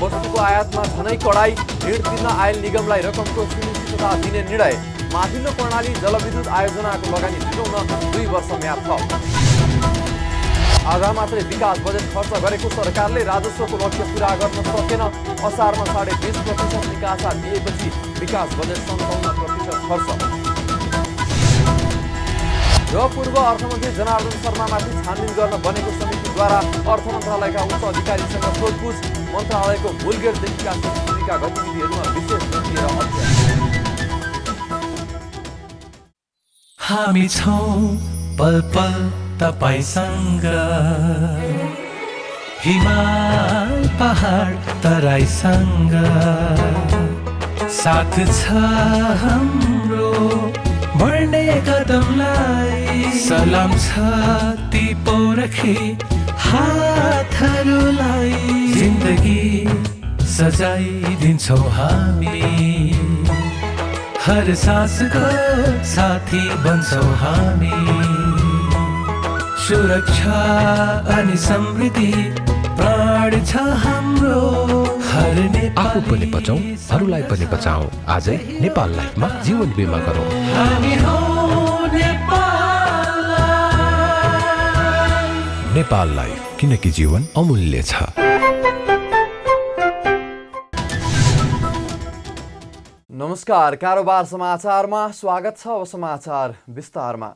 वस्तुको आयातमा झनै कडाई, ऋण तिर्न आयल निगमलाई रकमको सुनिश्चितता दिने निर्णय। माथिल्लो कर्णाली जलविद्युत आयोजनाको लगानी जुटाउन 2 वर्ष म्याद थप। आधा मात्रै विकास बजेट खर्च गरेको सरकारले राजस्वको लक्ष्य पूरा गर्न सकेन। असारमा 20.5% निकासा दिएपछि विकास बजेट 57% खर्च। र पूर्व अर्थमन्त्री जनार्दन शर्मामाथि छानबिन गर्न बनेको समितिद्वारा अर्थ मन्त्रालयका उच्च अधिकारीसँग सोधपुछ। मन्त्रालयको मूलगेटदेखिका सुरक्षाका गतिविधिहरूमा विशेष ध्यान दिएर अध्ययन। हामी छौं पल पल तपाईसँग, हिमाल पहाड तराईसँग, साथ छ हाम्रो बढ्ने कदमलाई। सलाम छ ती पोरखे हातहरूलाई, जिन्दगी सजाइदिन्छौँ हामी, हर सासको साथी बन्छौँ हामी। सुरक्षा अनि समृद्धि प्राण छ हाम्रो, हर आफू पनि बचौं, अरूलाई पनि बचाऊ। आजै नेपाल लाइफमा जीवन बिमा गरौँ। हामी हौ नेपाल लाइफ। नेपाल लाइफ, किनकि जीवन अमूल्य छ। नमस्कार, कारोबार समाचारमा स्वागत छ। अब समाचार विस्तारमा।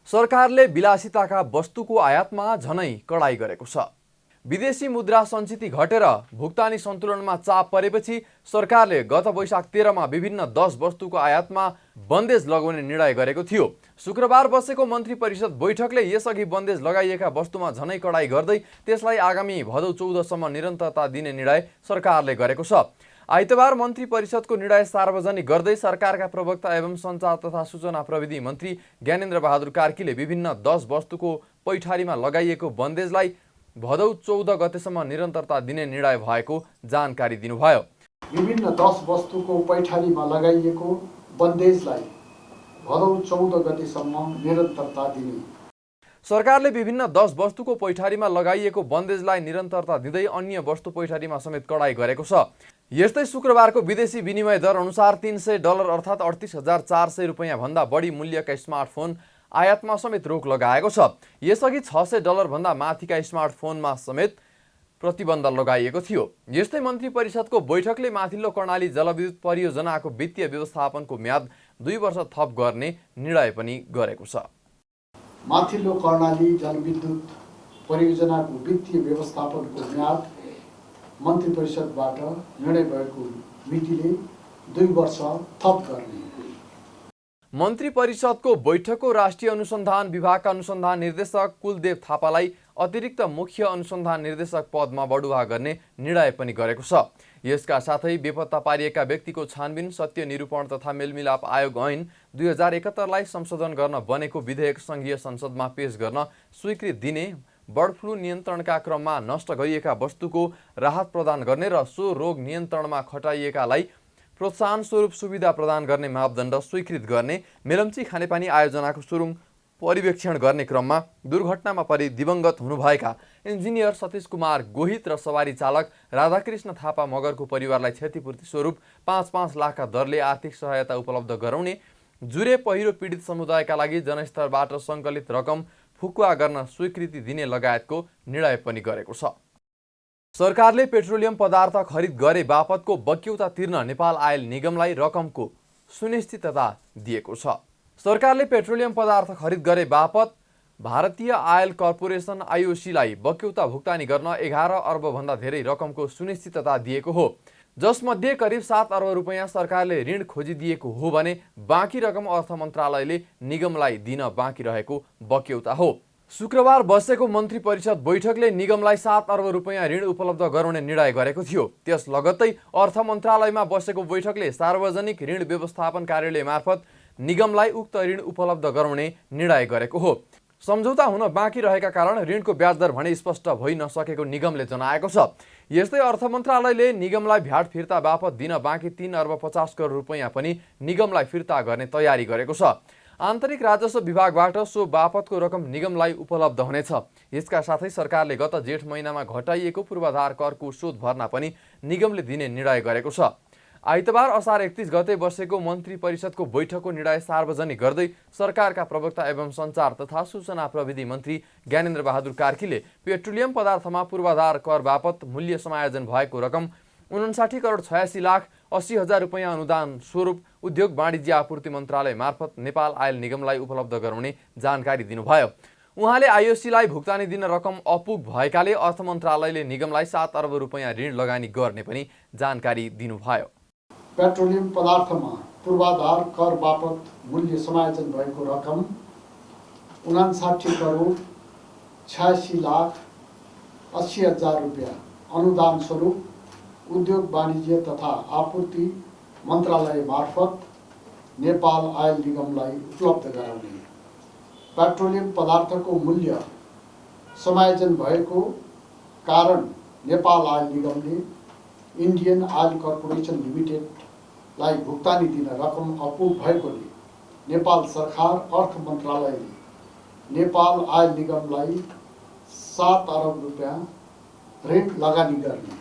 सरकारले विलासिताका वस्तुको आयातमा झनै कडाई गरेको छ। विदेशी मुद्रा सञ्चिति घटेर भुक्तानी सन्तुलनमा चाप परेपछि सरकारले गत वैशाख 13 मा विभिन्न 10 वस्तुको आयातमा बन्देज लगाउने निर्णय गरेको थियो। शुक्रबार बसेको मन्त्री परिषद बैठकले यसअघि बन्देज लगाइएका वस्तुमा झनै कडाई गर्दै त्यसलाई आगामी भदौ 14 सम्म निरन्तरता दिने निर्णय सरकारले गरेको छ। आइतबार मन्त्री परिषदको निर्णय सार्वजनिक गर्दै सरकारका प्रवक्ता एवं सञ्चार तथा सूचना प्रविधि मन्त्री ज्ञानेन्द्र बहादुर कार्कीले विभिन्न 10 वस्तुको पैठारीमा लगाइएको बन्देजलाई भदौ 14 गतेसम्म निरन्तरता दिने निर्णय भएको जानकारी दिनुभयो। विभिन्न 10 वस्तुको पैठारीमा लगाइएको बन्देजलाई भदौ 14 गतेसम्म निरन्तरता दिने। सरकारले विभिन्न 10 वस्तुको पैठारीमा लगाइएको बन्देजलाई निरन्तरता दिँदै अन्य वस्तु पैठारीमा समेत कडाई गरेको छ। यस्तै शुक्रबारको विदेशी विनिमय दर अनुसार $300 अर्थात् 38,400 रुपैयाँ भन्दा बढी मूल्यका स्मार्टफोन आयातमा समेत रोक लगाएको छ। यसअघि $600 भन्दा माथिका स्मार्टफोनमा समेत प्रतिबन्ध लगाइएको थियो। यस्तै मन्त्री परिषदको बैठकले माथिल्लो कर्णाली जलविद्युत परियोजनाको वित्तीय व्यवस्थापनको म्याद 2 वर्ष थप गर्ने निर्णय पनि गरेको छ। माथिल्लो कर्णाली जलविद्युत परियोजनाको वित्तीय व्यवस्थापनको म्याद मन्त्री परिषदबाट निर्णय भएको मितिले 2 वर्ष थप गर्ने। मन्त्री परिषदको बैठकको राष्ट्रिय अनुसन्धान विभागका अनुसन्धान निर्देशक कुलदेव थापालाई अतिरिक्त मुख्य अनुसन्धान निर्देशक पदमा बढुवा गर्ने निर्णय पनि गरेको छ। यसका साथै बेपत्ता पारिएका व्यक्तिको छानबिन, सत्य निरूपण तथा मेलमिलाप आयोग ऐन 2071 लाई संशोधन गर्न बनेको विधेयक संघीय संसदमा पेश गर्न स्वीकृति दिने, बर्ड फ्लू नियन्त्रणका क्रममा नष्ट गरिएका वस्तुको राहत प्रदान गर्ने र सो रोग नियन्त्रणमा खटाइएकालाई प्रोत्साहन स्वरूप सुविधा प्रदान गर्ने मापदण्ड स्वीकृत गर्ने, मेलम्ची खानेपानी आयोजनाको सुरुङ पर्यवेक्षण गर्ने क्रममा दुर्घटनामा परि दिवंगत हुनुभएका इन्जिनियर सतीश कुमार गोहित र सवारी चालक राधाकृष्ण थापा मगरको परिवारलाई क्षतिपूर्ति स्वरूप 5-5 लाखका दरले आर्थिक सहायता उपलब्ध गराउने, जुरे पहिरो पीडित समुदायका लागि जनस्तरबाट सङ्कलित रकम फुकुवा गर्न स्वीकृति दिने लगायतको निर्णय पनि गरेको छ। सरकारले पेट्रोलियम पदार्थ खरिद गरे बापतको बक्यौता तिर्न नेपाल आयल निगमलाई रकमको सुनिश्चितता दिएको छ। सरकारले पेट्रोलियम पदार्थ खरिद गरे बापत भारतीय आयल कर्पोरेसन आइओसीलाई बक्यौता भुक्तानी गर्न 11 अर्ब भन्दा धेरै रकमको सुनिश्चितता दिएको हो, जसमध्ये करिब 7 अर्ब रुपैयाँ सरकारले ऋण खोजिदिएको हो भने बाँकी रकम अर्थ मन्त्रालयले निगमलाई दिन बाँकी रहेको बक्यौता हो। शुक्रबार बसेको मन्त्री परिषद बैठकले निगमलाई 7 अर्ब रुपैयाँ ऋण उपलब्ध गराउने निर्णय गरेको थियो। त्यस लगत्तै अर्थ मन्त्रालयमा बसेको बैठकले सार्वजनिक ऋण व्यवस्थापन कार्यालय मार्फत निगमलाई उक्त ऋण उपलब्ध गराउने निर्णय गरेको हो। सम्झौता हुन बाँकी रहेका कारण ऋणको ब्याज दर भने स्पष्ट भइ नसकेको निगमले जनाएको छ। यस्तै अर्थ मन्त्रालयले निगमलाई भ्याट फिर्ता बापत दिन बाँकी 3 अर्ब 50 करोड रुपैयाँ पनि निगमलाई फिर्ता गर्ने तयारी गरेको छ। आन्तरिक राजस्व विभागबाट सो बापतको रकम निगमलाई उपलब्ध हुनेछ। यसका साथै सरकारले गत जेठ महिनामा घटाइएको पूर्वाधार करको शोध भर्ना पनि निगमले दिने निर्णय गरेको छ। आइतबार असार 31 गते बसेको मन्त्री परिषदको बैठकको निर्णय सार्वजनिक गर्दै सरकारका प्रवक्ता एवं सञ्चार तथा सूचना प्रविधि मन्त्री ज्ञानेन्द्र बहादुर कार्कीले पेट्रोलियम पदार्थमा पूर्वाधार कर बापत मूल्य समायोजन भएको रकम 59,86,80,000 रुपैयाँ अनुदान स्वरूप उद्योग वाणिज्य आपूर्ति मन्त्रालय मार्फत नेपाल आयल निगमलाई उपलब्ध गराउने जानकारी दिनुभयो। उहाँले आइओसीलाई भुक्तानी दिन रकम अपुग भएकाले अर्थ मन्त्रालयले निगमलाई 7 अर्ब रुपैयाँ ऋण लगानी गर्ने पनि जानकारी दिनुभयो। पेट्रोलियम पदार्थमा पूर्वाधार कर बापत मूल्य समायोजन भएको रकम 59,86,80,000 रुपैयाँ अनुदान स्वरूप उद्योग वाणिज्य तथा आपूर्ति मन्त्रालय मार्फत नेपाल आयल निगमलाई उपलब्ध गराउने। पेट्रोलियम पदार्थको मूल्य समायोजन भएको कारण नेपाल आयल निगमले इन्डियन आयल कर्पोरेसन लिमिटेडलाई भुक्तानी दिन रकम अपुग भएकोले नेपाल सरकार अर्थ मन्त्रालयले नेपाल आयल निगमलाई 7 अर्ब रुपैयाँ ऋण लगानी गर्ने।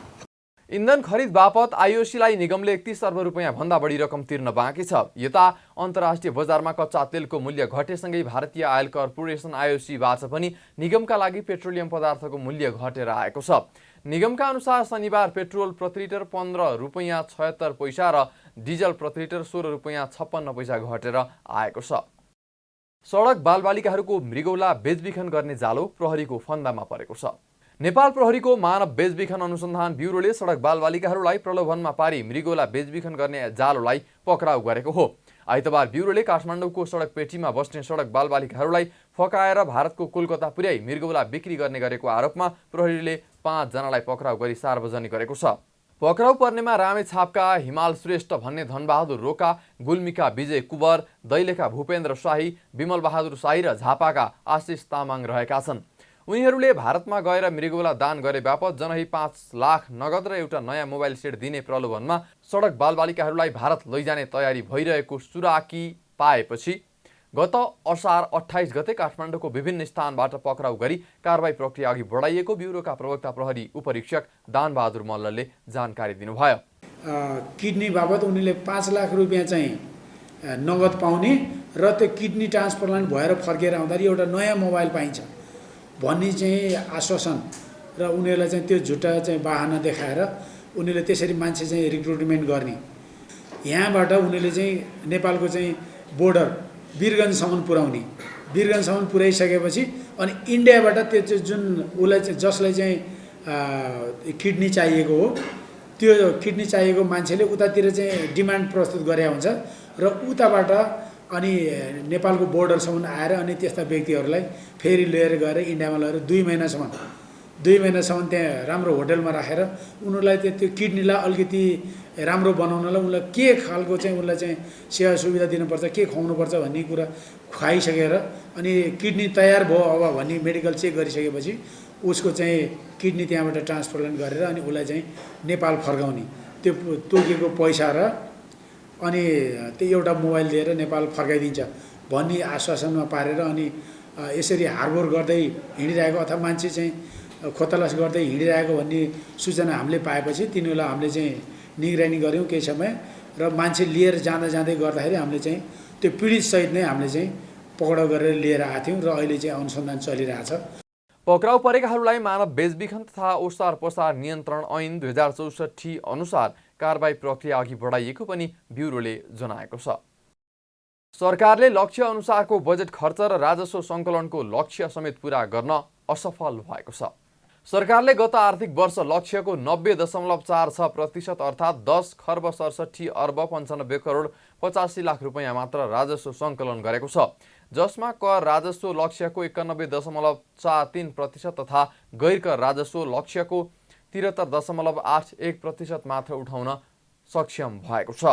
इन्धन खरिद बापत आइओसीलाई निगमले 31 अर्ब रुपैयाँ भन्दा बढी रकम तिर्न बाँकी छ। यता अन्तर्राष्ट्रिय बजारमा कच्चा तेलको मूल्य घटेसँगै भारतीय आयल कर्पोरेसन आइओसीबाट पनि निगमका लागि पेट्रोलियम पदार्थको मूल्य घटेर आएको छ। निगमका अनुसार शनिबार पेट्रोल प्रति लिटर 15 रुपैयाँ 76 पैसा र डिजल प्रति लिटर 16 रुपैयाँ 56 पैसा घटेर आएको छ। सडक बालबालिकाहरूको मृगौला बेचबिखन गर्ने जालो प्रहरीको फन्दामा परेको छ। नेपाल प्रहरीको मानव बेचबिखन अनुसन्धान ब्युरोले सडक बालबालिकाहरूलाई प्रलोभनमा पारी मृगौला बेचबिखन गर्ने जालोलाई पक्राउ गरेको हो। आइतबार ब्युरोले काठमाडौँको सडक पेटीमा बस्ने सडक बालबालिकाहरूलाई फकाएर भारतको कोलकाता पुर्याई मृगौला बिक्री गर्ने गरेको आरोपमा प्रहरीले 5 जनालाई पक्राउ गरी सार्वजनिक गरेको छ। पक्राउ पर्नेमा रामेछापका हिमाल श्रेष्ठ भन्ने धनबहादुर रोका, गुल्मीका विजय कुवर, दैलेखका भूपेन्द्र शाही, विमल बहादुर शाही र झापाका आशिष तामाङ रहेका छन्। उनीहरूले भारतमा गएर मृगौला दान गरे बापत जनही 5 लाख नगद र एउटा नयाँ मोबाइल सेट दिने प्रलोभनमा सडक बालबालिकाहरूलाई भारत लैजाने तयारी भइरहेको सुराकी पाएपछि गत असार 28 गते काठमाडौँको विभिन्न स्थानबाट पक्राउ गरी कारबाही प्रक्रिया अघि बढाइएको ब्युरोका प्रवक्ता प्रहरी उपरीक्षक दानबहादुर मल्लले जानकारी दिनुभयो। किडनी बाबत उनीले 5 लाख रुपैयाँ चाहिँ नगद पाउने र त्यो किडनी ट्रान्सप्लान्ट भएर फर्केर आउँदा एउटा नयाँ मोबाइल पाइन्छ भन्ने चाहिँ आश्वासन र उनीहरूलाई चाहिँ त्यो झुटा चाहिँ बाहना देखाएर उनीहरूले त्यसरी मान्छे चाहिँ रिक्रुटमेन्ट गर्ने। यहाँबाट उनीहरूले चाहिँ नेपालको चाहिँ बोर्डर वीरगन्जसम्म पुर्याउने। वीरगन्जसम्म पुर्याइसकेपछि अनि इन्डियाबाट त्यो चाहिँ जुन उसलाई चाहिँ जसलाई चाहिँ किडनी चाहिएको हो त्यो किडनी चाहिएको मान्छेले उतातिर चाहिँ डिमान्ड प्रस्तुत गरे हुन्छ र उताबाट अनि नेपालको बोर्डरसम्म आएर अनि त्यस्ता व्यक्तिहरूलाई फेरि लिएर गएर इन्डियामा लगेर 2 महिनासम्म त्यहाँ राम्रो होटलमा राखेर उनीहरूलाई त्यो किडनीलाई अलिकति राम्रो बनाउनलाई उनलाई के खालको चाहिँ उनलाई चाहिँ सेवा सुविधा दिनुपर्छ, के खुवाउनुपर्छ भन्ने कुरा खुवाइसकेर अनि किडनी तयार भयो अब भन्ने मेडिकल चेक गरिसकेपछि उसको चाहिँ किडनी त्यहाँबाट ट्रान्सप्लान्ट गरेर अनि उसलाई चाहिँ नेपाल फर्काउने। त्यो तोकेको पैसा र अनि त्यो एउटा मोबाइल दिएर नेपाल फर्काइदिन्छ भन्ने आश्वासनमा पारेर अनि यसरी हार्बर गर्दै हिँडिरहेको अथवा मान्छे चाहिँ खोतलास गर्दै हिँडिरहेको भन्ने सूचना हामीले पाएपछि तिनीहरूलाई हामीले चाहिँ निगरानी गऱ्यौँ केही समय र मान्छे लिएर जाँदै गर्दाखेरि हामीले चाहिँ त्यो पीडितसहित नै हामीले चाहिँ पक्राउ गरेर लिएर आएको थियौँ र अहिले चाहिँ अनुसन्धान चलिरहेछ। पक्राउ परेकाहरूलाई मानव बेचबिखन तथा ओसार पसार नियन्त्रण ऐन 2064 अनुसार कारबाही प्रक्रिया अघि बढाइएको पनि ब्युरोले जनाएको छ। सरकारले लक्ष्य अनुसारको बजेट खर्च र राजस्व सङ्कलनको लक्ष्य समेत पूरा गर्न असफल भएको छ। सरकारले गत आर्थिक वर्ष लक्ष्यको 90.46% अर्थात् 10 खर्ब 67 अर्ब 95 करोड 85 लाख रुपैयाँ मात्र राजस्व सङ्कलन गरेको छ, जसमा कर राजस्व लक्ष्यको 91.43% तथा गैर कर राजस्व लक्ष्यको 73.81% मात्र उठाउन सक्षम भएको छ।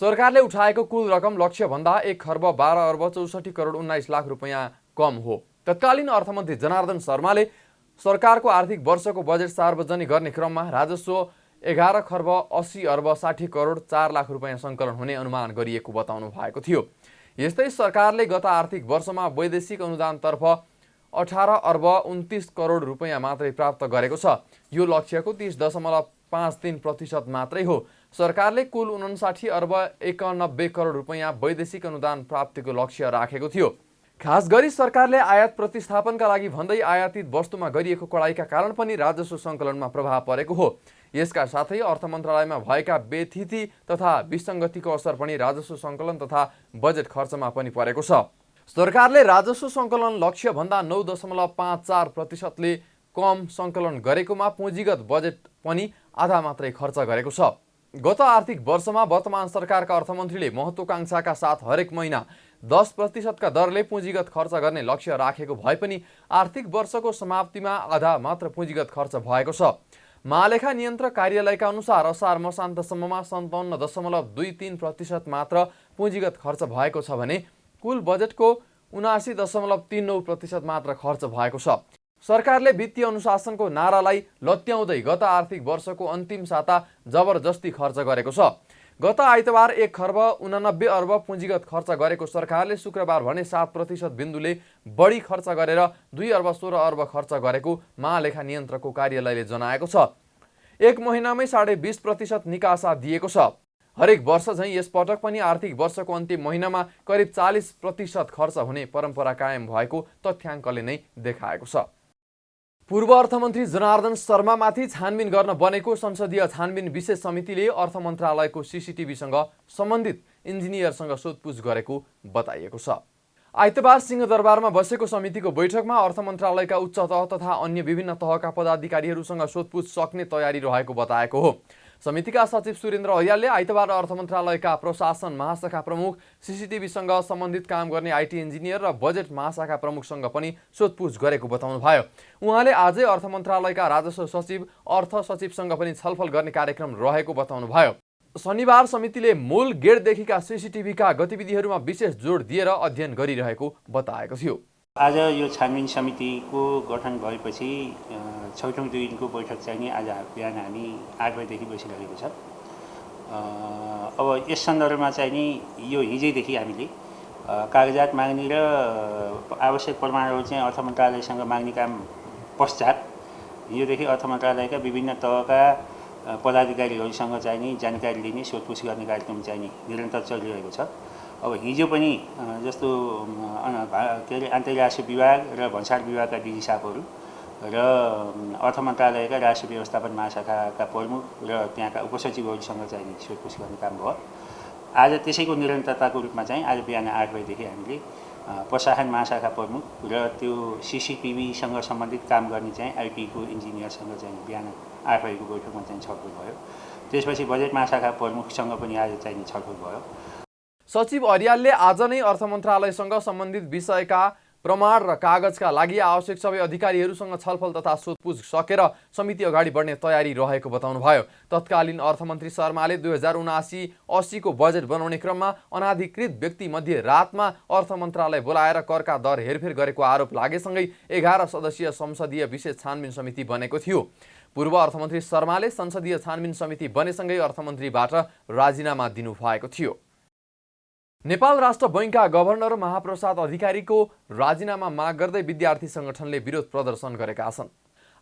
सरकारले उठाएको कुल रकम लक्ष्यभन्दा 1 खर्ब 12 अर्ब 64 करोड 19 लाख रुपैयाँ कम हो। तत्कालीन अर्थमन्त्री जनार्दन शर्माले सरकारको आर्थिक वर्षको बजेट सार्वजनिक गर्ने क्रममा राजस्व 11 खर्ब 80 अर्ब 60 करोड 4 लाख रुपैयाँ सङ्कलन हुने अनुमान गरिएको बताउनु भएको थियो। यस्तै सरकारले गत आर्थिक वर्षमा वैदेशिक अनुदानतर्फ 18 अर्ब 29 करोड रुपैयाँ मात्रै प्राप्त गरेको छ। यो लक्ष्यको 30.53% मात्रै हो। सरकारले कुल 59 अर्ब 91 करोड रुपैयाँ वैदेशिक अनुदान प्राप्तिको लक्ष्य राखेको थियो। खास गरी सरकारले आयात प्रतिस्थापनका लागि भन्दै आयातित वस्तुमा गरिएको कडाइका कारण पनि राजस्व सङ्कलनमा प्रभाव परेको हो। यसका साथै अर्थ मन्त्रालयमा भएका बेथिति तथा विसङ्गतिको असर पनि राजस्व सङ्कलन तथा बजेट खर्चमा पनि परेको छ। सरकारले राजस्व सङ्कलन लक्ष्य भन्दा 9.54%ले कम सङ्कलन गरेकोमा पुँजीगत बजेट पनि आधा मात्रै खर्च गरेको छ। गत आर्थिक वर्षमा वर्तमान सरकारका अर्थमन्त्रीले महत्त्वाकांक्षाका साथ हरेक महिना 10% का दरले पुँजीगत खर्च गर्ने लक्ष्य राखेको भए पनि आर्थिक वर्षको समाप्तिमा आधा मात्र पुँजीगत खर्च भएको छ। महालेखा नियन्त्रक कार्यालयका अनुसार असार मसान्तसम्ममा 57.23% मात्र पुँजीगत खर्च भएको छ भने कुल बजेटको 79.39% मात्र खर्च भएको छ। सरकारले वित्तीय अनुशासनको नारालाई लत्याउँदै गत आर्थिक वर्षको अन्तिम साता जबरजस्ती खर्च गरेको छ। गत आइतबार 1 खर्ब 89 अर्ब पुँजीगत खर्च गरेको सरकारले शुक्रबार भने 7% बिन्दुले बढी खर्च गरेर 2 अर्ब 16 अर्ब खर्च गरेको महालेखा नियन्त्रकको कार्यालयले जनाएको छ। एक महिनामै 20.5% निकासा दिएको छ। हरेक वर्ष झैँ यसपटक पनि आर्थिक वर्षको अन्तिम महिनामा करिब 40% खर्च हुने परम्परा कायम भएको तथ्याङ्कले नै देखाएको छ। पूर्व अर्थमन्त्री जनार्दन शर्मामाथि छानबिन गर्न बनेको संसदीय छानबिन विशेष समितिले अर्थ मन्त्रालयको सीसीटीभीसँग सम्बन्धित इन्जिनियरसँग सोधपुछ गरेको बताइएको छ। आइतबार सिंहदरबारमा बसेको समितिको बैठकमा अर्थ मन्त्रालयका उच्च तह तथा अन्य विभिन्न तहका पदाधिकारीहरूसँग सोधपुछ सक्ने तयारी रहेको बताएको हो। समितिका सचिव सुरेन्द्र ऐयालले आइतबार अर्थ मन्त्रालयका प्रशासन महाशाखा प्रमुख, सीसीटीभीसँग सम्बन्धित काम गर्ने आइटी इन्जिनियर र बजेट महाशाखा प्रमुखसँग पनि सोधपुछ गरेको बताउनुभयो। उहाँले आजै अर्थ मन्त्रालयका राजस्व सचिव, अर्थ सचिवसँग पनि छलफल गर्ने कार्यक्रम रहेको बताउनुभयो। शनिबार समितिले मूल गेटदेखिका सीसीटीभीका गतिविधिहरूमा विशेष जोड दिएर अध्ययन गरिरहेको बताएको थियो। आज यो छानबिन समितिको गठन भएपछि छैठौँ दिनको बैठक चाहिँ नि आज बिहान हामी 8 बजेदेखि बसिरहेको छ। अब यस सन्दर्भमा चाहिँ नि यो हिजैदेखि हामीले कागजात माग्ने र आवश्यक प्रमाणहरू चाहिँ अर्थ मन्त्रालयसँग माग्ने काम पश्चात योदेखि अर्थ मन्त्रालयका विभिन्न तहका पदाधिकारीहरूसँग चाहिँ नि जानकारी लिने, सोधपुछ गर्ने कार्यक्रम चाहिँ नि निरन्तर चलिरहेको छ। अब हिजो पनि जस्तो के अरे आन्तरिक राजस्व विभाग र भन्सार विभागका डिजी साहबहरू र अर्थ मन्त्रालयका राजस्व व्यवस्थापन महाशाखाका प्रमुख र त्यहाँका उपसचिवहरूसँग चाहिँ सोधपुछ गर्ने काम भयो। आज त्यसैको निरन्तरताको रूपमा चाहिँ आज बिहान 8 बजेदेखि हामीले प्रशासन महाशाखा प्रमुख र त्यो सीसीटीभीसँग सम्बन्धित काम गर्ने चाहिँ आइटीको इन्जिनियरसँग चाहिँ बिहान 8 बजेको बैठकमा चाहिँ छलफल भयो। त्यसपछि बजेट महाशाखा प्रमुखसँग पनि आज चाहिँ छलफल भयो। सचिव अर्यालले आज नै अर्थ मन्त्रालयसँग सम्बन्धित विषयका प्रमाण र कागजका लागि आवश्यक सबै अधिकारीहरूसँग छलफल तथा सोधपुछ सकेर समिति अगाडि बढ्ने तयारी रहेको बताउनुभयो। तत्कालीन अर्थमन्त्री शर्माले 2079-80 को बजेट बनाउने क्रममा अनाधिकृत व्यक्ति मध्ये रातमा अर्थ मन्त्रालय बोलाएर करका दर हेरफेर गरेको आरोप लागेसँगै 11 सदस्यीय संसदीय विशेष छानबिन समिति बनेको थियो। पूर्व अर्थमन्त्री शर्माले संसदीय छानबिन समिति बनेसँगै अर्थमन्त्रीबाट राजीनामा दिनुभएको थियो। नेपाल राष्ट्र बैंकका गभर्नर महाप्रसाद अधिकारीको राजीनामा माग गर्दै विद्यार्थी संगठनले विरोध प्रदर्शन गरेका छन्।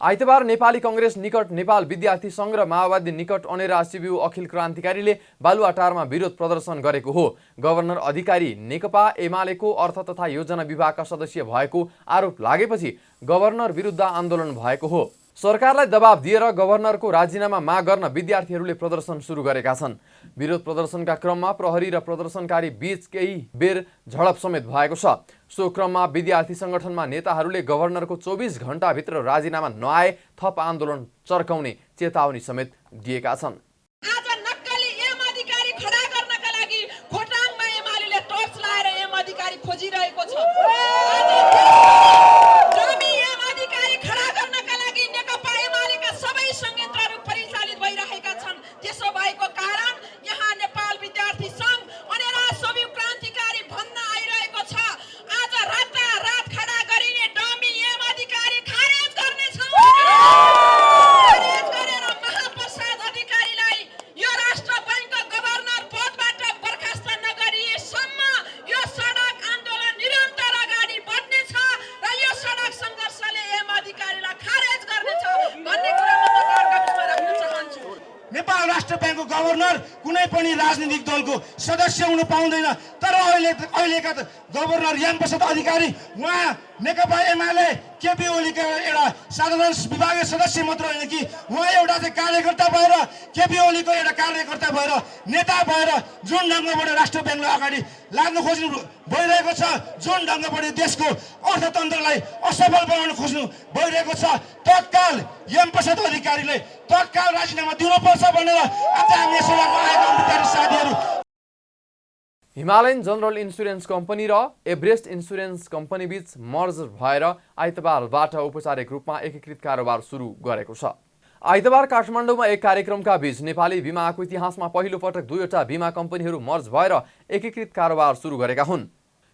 आइतबार नेपाली कांग्रेस निकट नेपाल विद्यार्थी संघ र माओवादी निकट अनेरा शिविउ अखिल क्रान्तिकारीले बालुवाटारमा विरोध प्रदर्शन गरेको हो। गभर्नर अधिकारी नेकपा एमालेको अर्थ तथा योजना विभागका सदस्य भएको आरोप लागेपछि गभर्नर विरुद्ध आन्दोलन भएको हो। सरकारलाई दबाब दिएर गभर्नरको राजीनामा माग गर्न विद्यार्थीहरूले प्रदर्शन सुरु गरेका छन्। विरोध प्रदर्शनका क्रममा प्रहरी र प्रदर्शनकारी बीच केही बेर झडप समेत भएको छ। सो क्रममा विद्यार्थी संगठनमा नेताहरूले गभर्नरको 24 घण्टाभित्र राजीनामा नआए थप आन्दोलन चर्काउने चेतावनी समेत दिएका छन्। आज नक्कली एम अधिकारी खडा गर्नका लागि खोटाङमा एमालेले टर्च लाएर एम अधिकारी खोजिरहेको छ। जमी एम अधिकारी खडा गर्नका लागि नेकपा एमालेका सबै संयन्त्रहरू परिचालित भइरहेका छन्। त्यसो भएको कारण यहाँ नेपाल विद्यार्थी संघ अनेरा शिविउ क्रान्तिकारी भन्न आइरहेको छ। आज रात खडा गरिने डमी एम अधिकारी खारेज गर्नेछौँ। खारेज गरेर महाप्रसाद अधिकारीलाई राष्ट्र ब्याङ्कको गभर्नर कुनै पनि राजनीतिक दलको सदस्य हुन पाउँदैन। तर अहिलेका गभर्नर यामप्रसाद अधिकारी उहाँ नेकपा एमाले केपी ओलीका एउटा साधारण विभागीय सदस्य मात्र होइन कि उहाँ एउटा चाहिँ कार्यकर्ता भएर केपी ओलीको एउटा कार्यकर्ता भएर नेता भएर जुन ढङ्गबाट राष्ट्र ब्याङ्कलाई अगाडि लाग्न खोज्नु भइरहेको छ, जुन ढङ्गबाट देशको अर्थतन्त्रलाई असफल बनाउन खोज्नु भइरहेको छ, तत्काल यामप्रसाद अधिकारीले तत्काल राजीनामा दिनुपर्छ भनेर आज हामी यसलाई आएका विद्यार्थी साथीहरू। हिमालयन जनरल इन्सुरेन्स कम्पनी र एभरेस्ट इन्सुरेन्स कम्पनी बीच मर्जर भएर आइतबारबाट औपचारिक रूपमा एकीकृत कारोबार सुरु गरेको छ। आइतबार काठमाडौँमा एक कार्यक्रमका बीच नेपाली बीमाको इतिहासमा पहिलो पटक दुईवटा बीमा कम्पनीहरू मर्ज भएर एकीकृत कारोबार सुरु गरेका हुन्।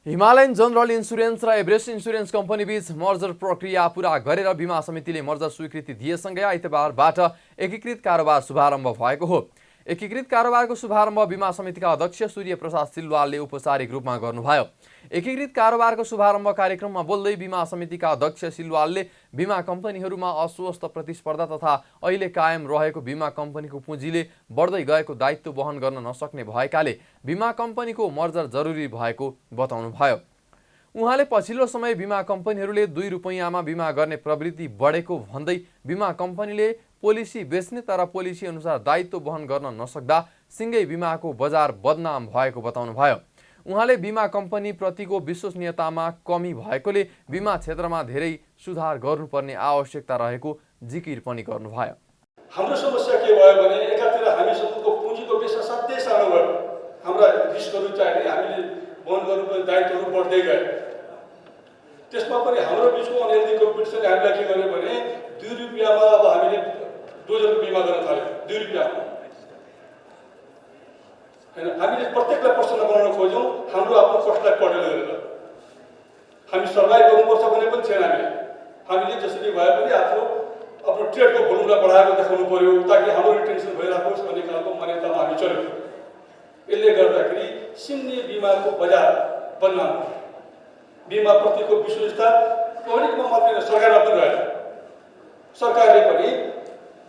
हिमालयन जनरल इन्सुरेन्स र एभरेस्ट इन्सुरेन्स कम्पनी बीच मर्जर प्रक्रिया पूरा गरेर बीमा समितिले मर्जर स्वीकृति दिएसँगै आइतबारबाट एकीकृत कारोबार शुभारम्भ भएको हो। एकीकृत कारोबारको शुभारम्भ बीमा समितिका अध्यक्ष सूर्य प्रसाद सिलवालले औपचारिक रूपमा गर्नुभयो। एकीकृत कारोबारको शुभारम्भ कार्यक्रममा बोल्दै बीमा समितिका अध्यक्ष सिलवालले बीमा कम्पनीहरूमा अस्वस्थ प्रतिस्पर्धा तथा अहिले कायम रहेको बीमा कम्पनीको पुँजीले बढ्दै गएको दायित्व वहन गर्न नसक्ने भएकाले बीमा कम्पनीको मर्जर जरुरी भएको बताउनुभयो। उहाँले पछिल्लो समय बीमा कम्पनीहरूले 2 रुपैयाँमा बीमा गर्ने प्रवृत्ति बढेको भन्दै बीमा कम्पनीले पोलिसी बेच्ने तर पोलिसी अनुसार दायित्व वहन गर्न नसक्दा सिंगै बीमाको बजार बदनाम भएको बताउनुभयो। उहाँले बीमा कम्पनी प्रतिको विश्वसनीयतामा कमी भएकोले बीमा क्षेत्रमा धेरै सुधार गर्नुपर्ने आवश्यकता रहेको जिकिर पनि गर्नुभयो। हाम्रो समस्या के भयो भने एकातिर हामीसँगको पुँजीको बेस असाध्यै सानो भयो, हाम्रा रिस्कहरू चाहिने हामीले वहन गर्नुपर्ने दायित्वहरू बढ्दै गए। त्यसमा पनि हाम्रो बिचको अनहेल्दी कम्पिटिसनले हामीलाई के गर्यो भने 2 रुपियाँमा अब हामीले डोजरको बिमा गर्न थाल्यो। 2 रुपियाँमा हैन, हामीले प्रत्येकलाई पर्सनल बनाउन खोज्यौँ हाम्रो आफ्नो कस्टलाई पटेल गरेर। हामी सर्भाइभ गर्नुपर्छ भने पनि छैन। हामीले जसरी भए पनि आफ्नो ट्रेडको भोल्युमलाई बढाएको देखाउनु पर्यो ताकि हाम्रो रिटेन्सन भइराखोस् भन्ने खालको मान्यतामा हामी चल्यौँ। यसले गर्दाखेरि सिन्ने बिमाको बजार बदनाम, बिमा प्रतिको विश्वसनीयता पब्लिकमा मात्रै सरकारमा पनि रहेन। सरकारले पनि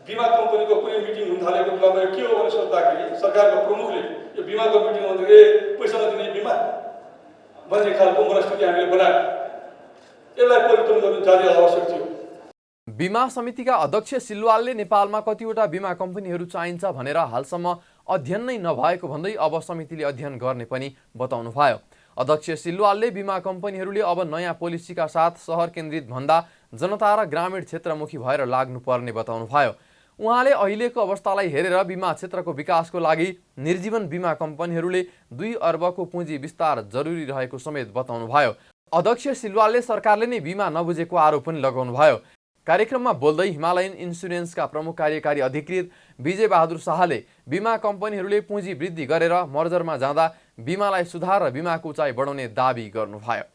बिमा कम्पनीको कुनै मिटिङ हुन थालेको बेलामा के हो भनेर सोद्धाखेरि सरकारको प्रमुखले यो बिमाको मिटिङ भन्दाखेरि पैसा नदिने बिमा भन्ने खालको मनस्थिति हामीले बनायौँ। यसलाई परिवर्तन गर्नु ज्यादै आवश्यक थियो। बीमा समितिका अध्यक्ष सिलवालले नेपालमा कतिवटा बीमा कम्पनीहरू चाहिन्छ भनेर हालसम्म अध्ययन नै नभएको भन्दै अब समितिले अध्ययन गर्ने पनि बताउनुभयो। अध्यक्ष सिलवालले बीमा कम्पनीहरूले अब नयाँ पोलिसीका साथ सहर केन्द्रित भन्दा जनता र ग्रामीण क्षेत्रमुखी भएर लाग्नुपर्ने बताउनुभयो। उहाँले अहिलेको अवस्थालाई हेरेर बीमा क्षेत्रको विकासको लागि निर्जीवन बीमा कम्पनीहरूले 2 अर्बको पुँजी विस्तार जरुरी रहेको समेत बताउनुभयो। अध्यक्ष सिलवालले सरकारले नै बीमा नबुझेको आरोप पनि लगाउनुभयो। कार्यक्रममा बोल्दै हिमालयन इन्सुरेन्सका प्रमुख कार्यकारी अधिकृत विजय बहादुर शाहले बीमा कम्पनीहरूले पुँजी वृद्धि गरेर मर्जरमा जाँदा बीमालाई सुधार र बीमाको उचाइ बढाउने दाबी गर्नुभयो।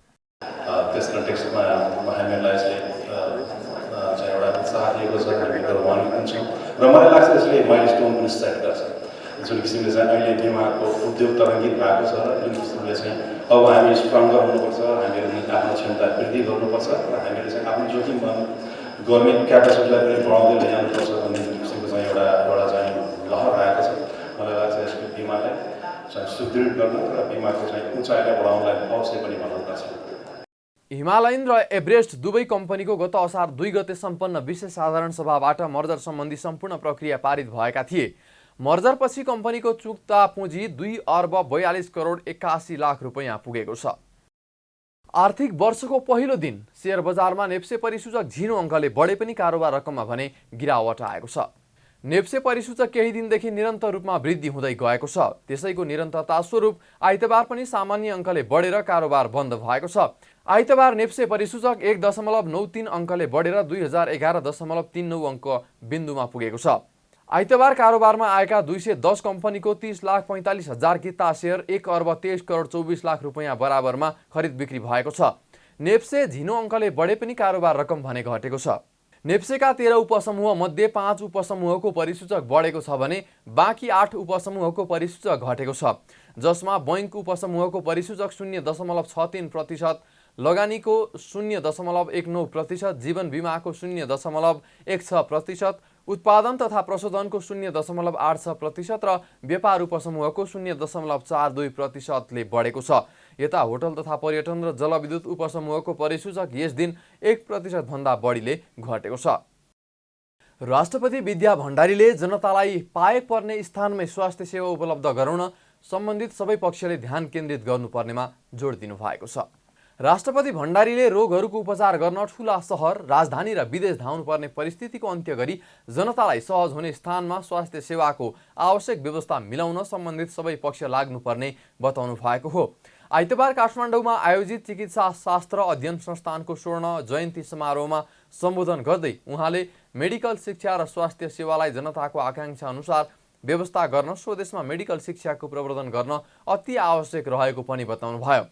त्यस कन्टेक्स्टमा हामीहरूलाई चाहिँ एउटा उत्साह दिएको छ, हामी गर्वान्वित हुन्छौँ र मलाई लाग्छ यसले माइलस्टोन पनि सेट गर्छ। जुन किसिमले चाहिँ अहिले बिमाको उद्योग तरङ्गित भएको छ, जुन किसिमले चाहिँ अब हामी स्ट्रङ्गर हुनुपर्छ, हामीहरू आफ्नो क्षमता वृद्धि गर्नुपर्छ र हामीले चाहिँ आफ्नो जोखिम गर्ने क्यापेसिटीलाई पनि बढाउँदै लैजानुपर्छ भन्ने किसिमको चाहिँ एउटा चाहिँ लहर आएको छ। मलाई लाग्छ यसको बिमालाई चाहिँ सुदृढ गर्न र बिमाको चाहिँ उचाइलाई बढाउनलाई अवश्य पनि बनाउनुपर्छ। हिमालयन र एभरेस्ट दुवै कम्पनीको गत असार 2 गते सम्पन्न विशेष साधारण सभाबाट मर्जर सम्बन्धी सम्पूर्ण प्रक्रिया पारित भएका थिए। मर्जरपछि कम्पनीको चुक्ता पुँजी 2 अर्ब 42 करोड 81 लाख रुपैयाँ पुगेको छ। आर्थिक वर्षको पहिलो दिन शेयर बजारमा नेप्से परिसूचक झिनो अङ्कले बढे पनि कारोबार रकममा भने गिरावट आएको छ। नेप्से परिसूचक केही दिनदेखि निरन्तर रूपमा वृद्धि हुँदै गएको छ। त्यसैको निरन्तरता स्वरूप आइतबार पनि सामान्य अङ्कले बढेर कारोबार बन्द भएको छ। आइतबार नेप्से परिसूचक 1.93 अङ्कले बढेर 2011.39 अङ्क बिन्दुमा पुगेको छ। आइतबार कारोबारमा आएका 210 कम्पनीको 30,45,000 किता शेयर 1 अर्ब 23 करोड 24 लाख रुपैयाँ बराबरमा खरिद बिक्री भएको छ। नेप्से झिनो अङ्कले बढे पनि कारोबार रकम भने घटेको छ। नेप्सेका 13 उपसमूह मध्ये 5 उपसमूहको परिसूचक बढेको छ भने बाँकी 8 उपसमूहको परिसूचक घटेको छ, जसमा बैंक उपसमूहको परिसूचक 0.63%, लगानीको 0.19%, जीवन बिमाको 0.16%, उत्पादन तथा प्रशोधनको 0.86% र व्यापार उपसमूहको 0.42% बढेको छ। यता होटल तथा पर्यटन र जलविद्युत उपसमूहको परिसूचक यस दिन 1% भन्दा बढीले घटेको छ। राष्ट्रपति विद्या भण्डारीले जनतालाई पाए पर्ने स्थानमै स्वास्थ्य सेवा उपलब्ध गराउन सम्बन्धित सबै पक्षले ध्यान केन्द्रित गर्नुपर्नेमा जोड दिनु भएको छ। राष्ट्रपति भण्डारीले रोगहरूको उपचार गर्न ठूला सहर, राजधानी र विदेश धाउनुपर्ने परिस्थितिको अन्त्य गरी जनतालाई सहज हुने स्थानमा स्वास्थ्य सेवाको आवश्यक व्यवस्था मिलाउन सम्बन्धित सबै पक्ष लाग्नुपर्ने बताउनु भएको हो। आइतबार काठमाडौँमा आयोजित चिकित्सा शास्त्र अध्ययन संस्थानको स्वर्ण जयन्ती समारोहमा सम्बोधन गर्दै उहाँले मेडिकल शिक्षा र स्वास्थ्य सेवालाई जनताको आकांक्षा अनुसार व्यवस्था गर्न स्वदेशमा मेडिकल शिक्षाको प्रवर्धन गर्न अति आवश्यक रहेको पनि बताउनुभयो।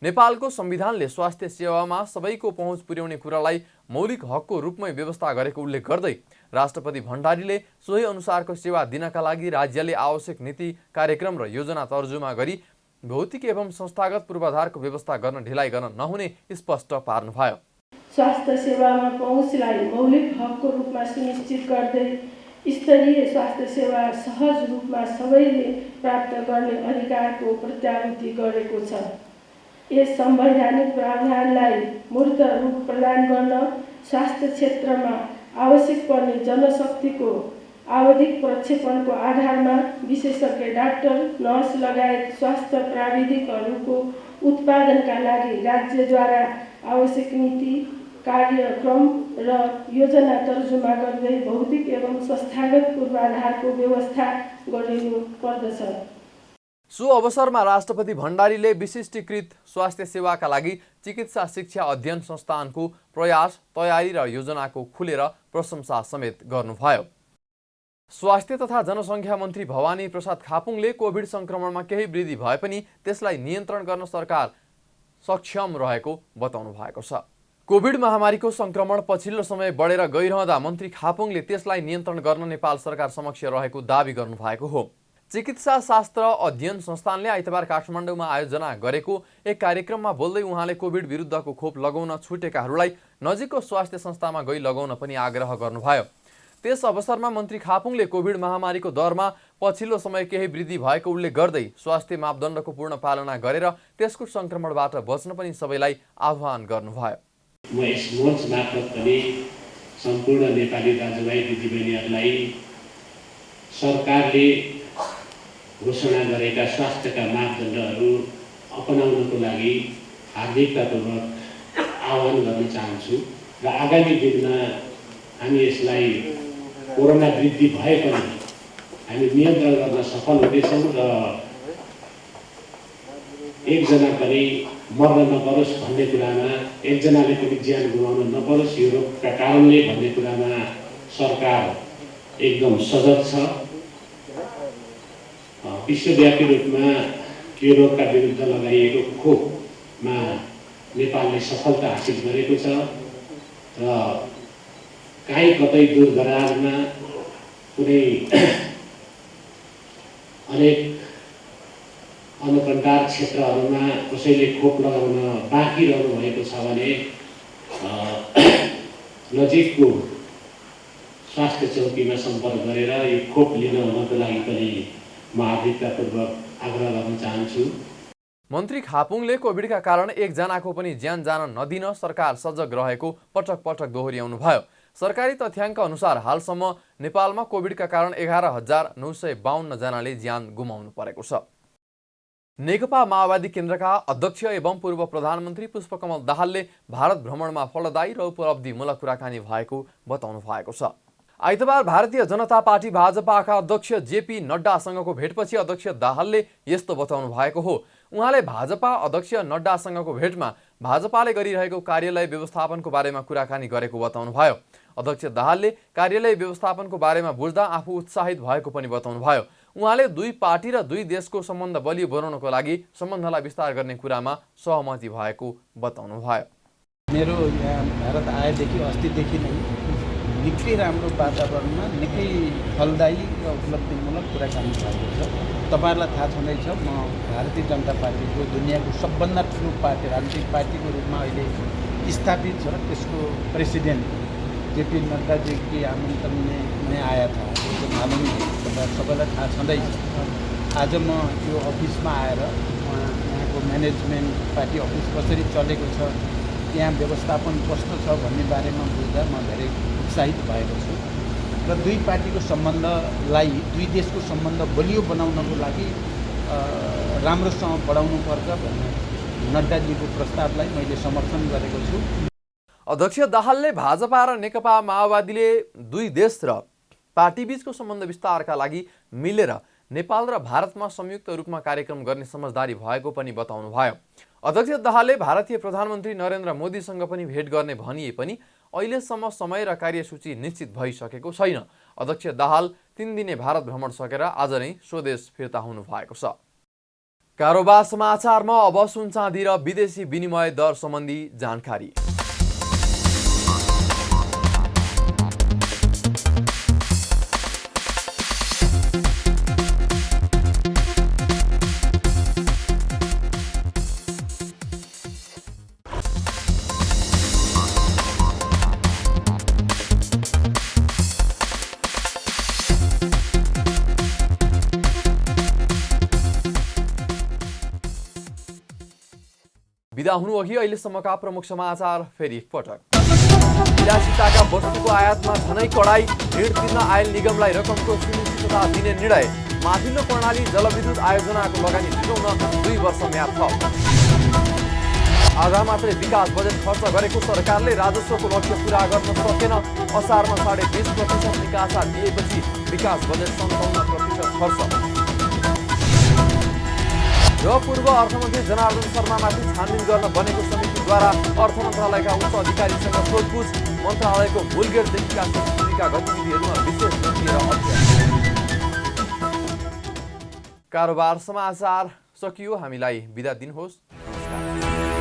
नेपालको संविधानले स्वास्थ्य सेवामा सबैको पहुँच पुर्याउने कुरालाई मौलिक हकको रूपमै व्यवस्था गरेको उल्लेख गर्दै राष्ट्रपति भण्डारीले सोही अनुसारको सेवा दिनका लागि राज्यले आवश्यक नीति, कार्यक्रम र योजना तर्जुमा गरी भौतिक एवं संस्थागत पूर्वाधारको व्यवस्था गर्न ढिलाइ गर्न नहुने स्पष्ट पार्नुभयो। स्वास्थ्य सेवामा पहुँचलाई मौलिक हकको रूपमा सुनिश्चित गर्दै स्तरीय स्वास्थ्य सेवा सहज रूपमा सबैले प्राप्त गर्ने अधिकारको प्रत्याभूति गरेको छ। यस संवैधानिक प्रावधानलाई मूर्त रूप प्रदान गर्न स्वास्थ्य क्षेत्रमा आवश्यक पर्ने जनशक्तिको आवधिक प्रक्षेपणको आधारमा विशेषज्ञ डाक्टर, नर्स लगायत स्वास्थ्य प्राविधिकहरूको उत्पादनका लागि राज्यद्वारा आवश्यक नीति, कार्यक्रम र योजना तर्जुमा गर्दै भौतिक एवं संस्थागत पूर्वाधारको व्यवस्था गरिनु पर्दछ। सो अवसरमा राष्ट्रपति भण्डारीले विशिष्टीकृत स्वास्थ्य सेवाका लागि चिकित्सा शिक्षा अध्ययन संस्थानको प्रयास, तयारी र योजनाको खुलेर प्रशंसा समेत गर्नुभयो। स्वास्थ्य तथा जनसङ्ख्या मन्त्री भवानी प्रसाद खापुङले कोभिड संक्रमणमा केही वृद्धि भए पनि त्यसलाई नियन्त्रण गर्न सरकार सक्षम रहेको बताउनु भएको छ। कोभिड महामारीको संक्रमण पछिल्लो समय बढेर गइरहँदा मन्त्री खापुङले त्यसलाई नियन्त्रण गर्न नेपाल सरकार समक्ष रहेको दावी गर्नुभएको हो। चिकित्सा शास्त्र अध्ययन संस्थानले आइतबार काठमाडौँमा आयोजना गरेको एक कार्यक्रममा बोल्दै उहाँले कोभिड विरुद्धको खोप लगाउन छुटेकाहरूलाई नजिकको स्वास्थ्य संस्थामा गई लगाउन पनि आग्रह गर्नुभयो। त्यस अवसरमा मन्त्री खापुङले कोभिड महामारीको दरमा पछिल्लो समय केही वृद्धि भएको उल्लेख गर्दै स्वास्थ्य मापदण्डको पूर्ण पालना गरेर त्यसको संक्रमणबाट बच्न पनि सबैलाई आह्वान गर्नुभयो। म यस मञ्च मार्फत पनि सम्पूर्ण नेपाली दाजुभाइ दिदीबहिनीहरूलाई सरकारले घोषणा गरेका स्वास्थ्यका मापदण्डहरू अपनाउनको लागि हार्दिकतापूर्वक आह्वान गर्न चाहन्छु र आगामी दिनमा हामी यसलाई कोरोना वृद्धि भए पनि हामी नियन्त्रण गर्न सफल हुनेछौँ र एकजना पनि मर्न नपरोस् भन्ने कुरामा, एकजनाले पनि ज्यान गुमाउन नपरोस् यो रोगका कारणले भन्ने कुरामा सरकार एकदम सजग छ। विश्वव्यापी रूपमा यो रोगका विरुद्ध लगाइएको खोपमा नेपालले सफलता हासिल गरेको छ र काहीँ कतै दूरदराजमा कुनै अनेक अनुकण्ठार क्षेत्रहरूमा कसैले खोप लगाउन बाँकी रहनु भएको छ भने नजिकको स्वास्थ्य चौकीमा सम्पर्क गरेर यो खोप लिन हुनको लागि पनि म हार्दिकतापूर्वक आग्रह गर्न चाहन्छु। मन्त्री खापुङले कोभिडका कारण एकजनाको पनि ज्यान जान नदिन सरकार सजग रहेको पटक पटक दोहोर्याउनुभयो। सरकारी तथ्याङ्क अनुसार हालसम्म नेपालमा कोभिडका कारण 11,952 जनाले ज्यान गुमाउनु परेको छ। नेकपा माओवादी केन्द्रका अध्यक्ष एवं पूर्व प्रधानमन्त्री पुष्पकमल दाहालले भारत भ्रमणमा फलदायी र उपलब्धिमूलक कुराकानी भएको बताउनु भएको छ। आइतबार भारतीय जनता पार्टी भाजपाका अध्यक्ष जेपी नड्डासँगको भेटपछि अध्यक्ष दाहालले यस्तो बताउनु भएको हो। उहाँले भाजपा अध्यक्ष नड्डासँगको भेटमा भाजपाले गरिरहेको कार्यालय व्यवस्थापनको बारेमा कुराकानी गरेको बताउनुभयो। अध्यक्ष दाहालले कार्यालय व्यवस्थापनको बारेमा बुझ्दा आफू उत्साहित भएको पनि बताउनुभयो। उहाँले दुई पार्टी र दुई देशको सम्बन्ध बलियो बनाउनको लागि सम्बन्धलाई विस्तार गर्ने कुरामा सहमति भएको बताउनुभयो। मेरो यहाँ भारत आएदेखि अस्तिदेखि नै निकै राम्रो वातावरणमा निकै फलदायी र उपलब्धिमूलक कुराकानी भएको छ। तपाईँहरूलाई थाहा छँदैछ म भारतीय जनता पार्टीको दुनियाँको सबभन्दा ठुलो पार्टी राजनीतिक पार्टीको रूपमा अहिले स्थापित छ र त्यसको प्रेसिडेन्ट जेपी नड्डाजीकी आमन्त्रणले नयाँ भनौँ न, तपाईँ सबैलाई थाहा छँदैछ। आज म यो अफिसमा आएर यहाँको म्यानेजमेन्ट पार्टी अफिस कसरी चलेको छ, यहाँ व्यवस्थापन कस्तो छ भन्ने बारेमा बुझ्दा म धेरै उत्साहित भएको छु र दुई पार्टीको सम्बन्धलाई, दुई देशको सम्बन्ध बलियो बनाउनको लागि राम्रोसँग बढाउनुपर्छ भन्ने नड्डाजीको प्रस्तावलाई मैले समर्थन गरेको छु। अध्यक्ष दाहालले भाजपा र नेकपा माओवादीले दुई देश र पार्टीबीचको सम्बन्ध विस्तारका लागि मिलेर नेपाल र भारतमा संयुक्त रूपमा कार्यक्रम गर्ने समझदारी भएको पनि बताउनुभयो। अध्यक्ष दाहालले भारतीय प्रधानमन्त्री नरेन्द्र मोदीसँग पनि भेट गर्ने भनिए पनि अहिलेसम्म समय र कार्यसूची निश्चित भइसकेको छैन। अध्यक्ष दाहाल 3 दिने भारत भ्रमण सकेर आज नै स्वदेश फिर्ता हुनु भएको छ। कारोबार समाचारमा अब सुन चाँदी र विदेशी विनिमय दर सम्बन्धी जानकारी। बिदा हुनु अघि अहिलेसम्मका प्रमुख समाचार फेरि एकपटक। विलासिताका वस्तुको आयातमा झनै कडाई, ऋण तिर्न आयल निगमलाई रकमको सुनिश्चितता दिने निर्णय। माथिल्लो प्रणाली जलविद्युत आयोजनाको लगानी जुटाउन 2 वर्ष म्याद थप। आधा मात्रै विकास बजेट खर्च गरेको सरकारले राजस्वको लक्ष्य पूरा गर्न सकेन। असारमा 20.5% निकासा दिएपछि विकास बजेट 57% खर्च। र पूर्व अर्थमन्त्री जनार्दन शर्मामाथि छानबिन गर्न बनेको समितिद्वारा अर्थ मन्त्रालयका उच्च अधिकारीसँग सोधपुछ। मन्त्रालयको मूलगेटदेखिका सिसिटिभीका गतिविधिहरूमा विशेष दिएर अध्ययन। कारोबार समाचार सकियो। हामीलाई बिदा दिनुहोस्। नमस्कार।